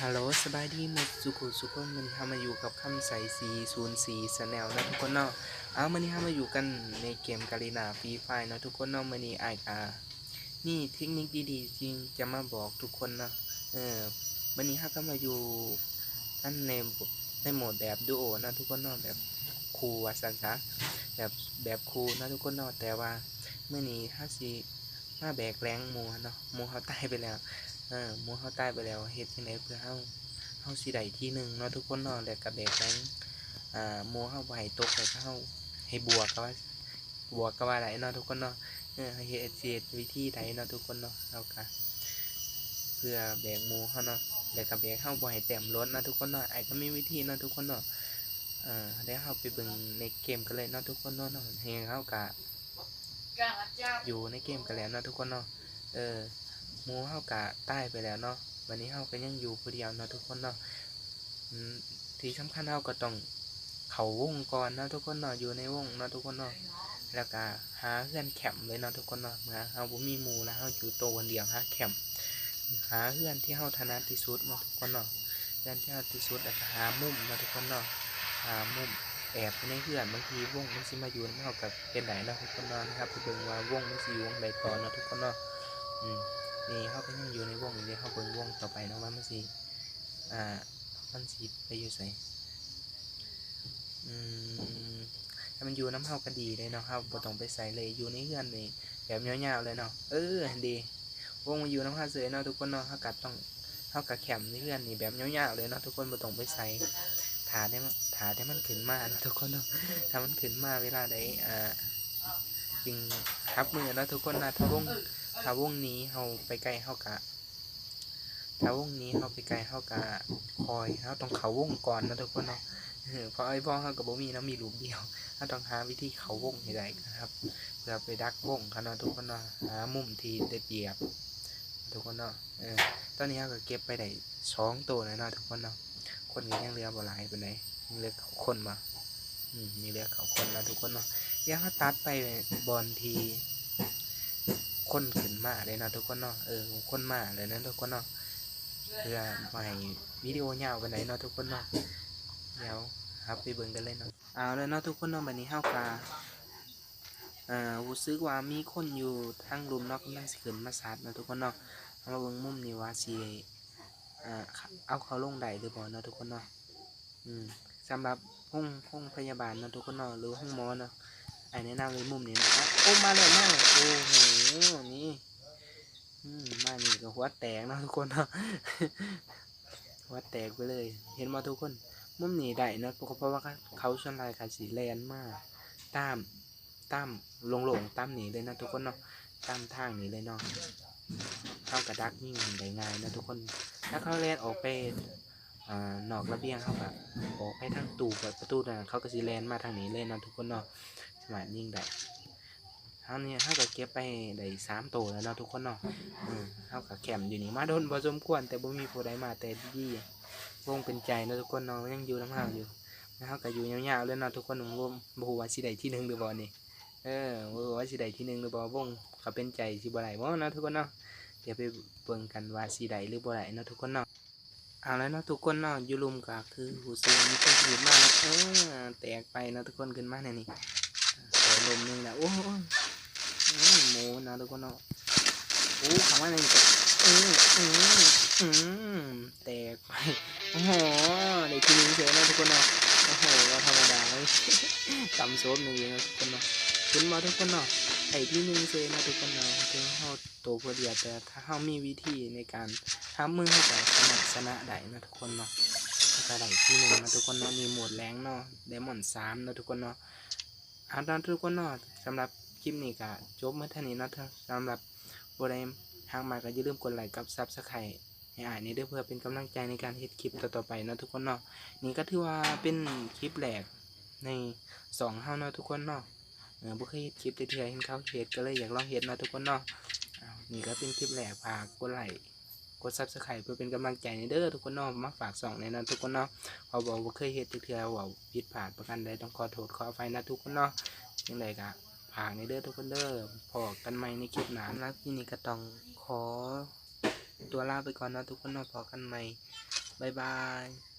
ฮัลโหลสบายดีหมดสุขุสุขคนมันทำมาอยู่กับคำใส404 Channel นะทุกคนเนาะมันนี้ทำมาอยู่กันในเกมกาลินาฟรีไฟเนาะทุกคนเนาะมันนี้นี่เทคนิคดีๆจริงจะมาบอกทุกคนเนาะมันนี้ก็มาอยู่กันในโหมดแบบดูโอนะทุกคนเนาะแบบคูลว่าซั่นซะแบบแบบคูลนะทุกคนเนาะแต่ว่ามื้อนี้สิมาแบกแรงหมู่เนาะหมู่เขาตายไปแล้วหมู่เขาตายไปแล้วเฮ็ดจังได๋เพื่อเฮาสิได้ที่หนึ่งเนาะทุกคนเนาะแล้วก็แบกแรงหมู่เฮาบ่ให้ตกแล้วก็เฮาให้บวกก็ว่าได้เนาะทุกคนเนาะเฮ็ดวิธีใดเนาะทุกคนเนาะเราก็เพื่อแบกหมู่เฮาเนาะแล้วก็แบกเฮาบ่ให้แต้มลดนะทุกคนเนาะก็มีวิธีเนาะทุกคนเนาะเดี๋ยวเราไปเบิ่งในเกมกันเลยเนาะทุกคนเนาะเราก็อยู่ในเกมกันแล้วเนาะทุกคนเนาะหมู่เราก็ตายไปแล้วเนาะวันนี้เราก็ยังอยู่ผู้เดียวเนาะทุกคนเนาะที่สำคัญเราก็ต้องเข้าวงก่อนเนาะทุกคนเนาะอยู่ในวงเนาะทุกคนเนาะแล้วก็หาเพื่อนแคมป์เลยเนาะทุกคนเนาะเราบ่มีหมู่แล้วเราอยู่ตัวคนเดียวหาแคมป์หาเพื่อนที่เราถนัดที่สุดเนาะทุกคนเนาะเพื่อนที่เราที่สุดแล้วก็หามุมเนาะทุกคนเนาะหามุมแอบในเพื่อนบางทีวงมันสิมาอยู่นำเราก็เป็นได้เนาะทุกคนเนาะนะครับไปเบิ่งว่าวงมันสิอยู่วงใดต่อเนาะทุกคนเนาะอืมนี่เราก็ยังอยู่ในวงอยู่เดะเราเบิ่งวงต่อไปเนาะว่าอ่ามันสิไปอยู่ไสอืมถ้ามันอยู่นำเราก็ดีเลยเนาะเราบ่ต้องไปไสเลยอยู่ในเรือนนี่แบบยาวๆเลยเนาะดีวงมันอยู่นำเราเฉยเนาะทุกคนเนาะเราก็แคมป์ในเรือนนี่แบบยาวๆเลยเนาะทุกคนบ่ต้องไปไสถ้าได้มันขึ้นมาเนาะทุกคนเนาะถ้ามันขึ้นมาเวลาใดจริงครับมือเนาะทุกคนนะถ้าวงนี้เฮาไปไกลเฮาก็ถ้าวงนี้เฮาไปไกลเฮาก็คอยเฮาต้องเข้าวงก่อนเนาะทุกคนเนาะเพราะไอ้บ่เฮาก็บ่มีเนาะมีลูกเดียวเฮาต้องหาวิธีเข้าวงให้ได้นะครับเพื่อไปดักวงกันเนาะทุกคนเนาะหามุมที่ได้เปรียบทุกคนเนาะตอนนี้เฮาก็เก็บไปได้2ตัวแล้วเนาะทุกคนเนาะคนก็ยังเหลือบ่หลายปานใดยังเหลือ9คนบ่ยังเหลือ9คนเนาะทุกคนเนาะเดี๋ยวเฮาตัดไปบอนที่คนขึ้นมาเลยเนาะทุกคนเนาะคนมาเลยนะทุกคนเนาะเพื่อบ่ให้วิดีโอยาวปานใดเนาะทุกคนเนาะเดี๋ยวครับไปเบิ่งกันเลยเนาะเอาแล้วเนาะทุกคนเนาะบัดนี้เฮาก็รู้สึกว่ามีคนอยู่ทางรุมเนาะกำลังสิขึ้นมาซัดเนาะทุกคนเนาะเอามาเบิ่งมุมนี้ว่าสิเอาเขาลงได้หรือบ่เนาะทุกคนเนาะสำหรับห้องพยาบาลเนาะทุกคนเนาะหรือห้องหมอเนาะแนะนำเลยมุมนี้นะครับโอ้มาแล้วโอ้โหนี่มานี่ก็หัวแตกเนาะทุกคนเนาะหัวแตกไปเลยเห็นบ่ทุกคนมุมนี้ได้เนาะเพราะว่าเขาส่วนหลายก็สิแล่นมาตามตามโล่งๆตามนี้เลยนะทุกคนเนาะตามทางนี้เลยเนาะเข้ากระดักยิ่งได้ง่ายนะทุกคนถ้าเขาแล่นออกไปนอกระเบียงเขาก็ออกไปทางตู้เปิดประตูนั่นเขาก็สิแล่นมาทางนี้เลยเนาะทุกคนเนาะสามารถยิงได้เขาก็เก็บไปได้3ตัวแล้วเนาะทุกคนเนาะเขาก็แคมป์อยู่นี่มาโดนพอสมควรแต่บ่มีผู้ใดมาแต่ดีวงเป็นใจเนาะทุกคนเนาะยังอยู่นำเราอยู่แล้วเขาก็อยู่ยาวๆเลยเนาะทุกคนบ่ฮู้ว่าสิได้ที่1หรือบ่นี่บ่รู้ว่าสิได้ที่1หรือบ่วงก็เป็นใจสิบ่ได้บ่เนาะทุกคนเนาะเดี๋ยวไปเบิ่งกันว่าสิได้หรือบ่ได้เนาะทุกคนเนาะเอาแล้วเนาะทุกคนเนาะอยู่รุมก็คือรู้สึกว่ามีคนขึ้นมาเนาะแตกไปเนาะทุกคนขึ้นมาแนวนี้สวยลมนึงแล้วโอ้หมูนะทุกคนเนาะโอ้คำว่าอะไรนี่ก็แตกไปโอ้โหได้ทีนึงเฉยนะทุกคนเนาะโอ้โหว่าธรรมดาเลยตำโซบหนึ่งเลยนะทุกคนเนาะขึ้นมาทุกคนเนาะไอ้ที่หนึ่งเฉยนะทุกคนเนาะถึงเขาโตพอดีแต่ถ้าเขามีวิธีในการทำมือเขาก็ชนะได้นะทุกคนเนาะก็ได้ที่1นะทุกคนเนาะมีโหมดแรงเนาะไดมอนด์3นะทุกคนเนาะเอาตอนทุกคนเนาะสำหรับคลิปนี้ก็จบเมื่อเท่านี้เนาะสำหรับผู้ใดหากมาก็อย่าลืมกดไลค์กับซับสไครต์ให้นี่ด้วยเพื่อเป็นกำลังใจในการเฮ็ดคลิปต่อๆไปเนาะทุกคนเนาะนี่ก็ถือว่าเป็นคลิปแรกใน2เฮาเนาะทุกคนเนาะบ่เคยเฮ็ดคลิปเทื่อๆเห็นเขาเฮ็ดก็เลยอยากลองเฮ็ดเนาะทุกคนเนาะนี่ก็เป็นคลิปแรกฝากกดไลค์กดซับสไครต์เพื่อเป็นกำลังใจในเด้อทุกคนเนาะมาฝาก2ในนั้นทุกคนเนาะเขาบอกบ่เคยเฮ็ดเทื่อๆว่าผิดพลาดประการใดต้องขอโทษขออภัยนะทุกคนเนาะจังไดก็ฝากในเด้อทุกคนเด้อพอกันใหม่ในคลิปหน้าแล้วที่นี่ก็ต้องขอตัวลาไปก่อนนะทุกคนเนาะพอกันใหม่ บ๊ายบาย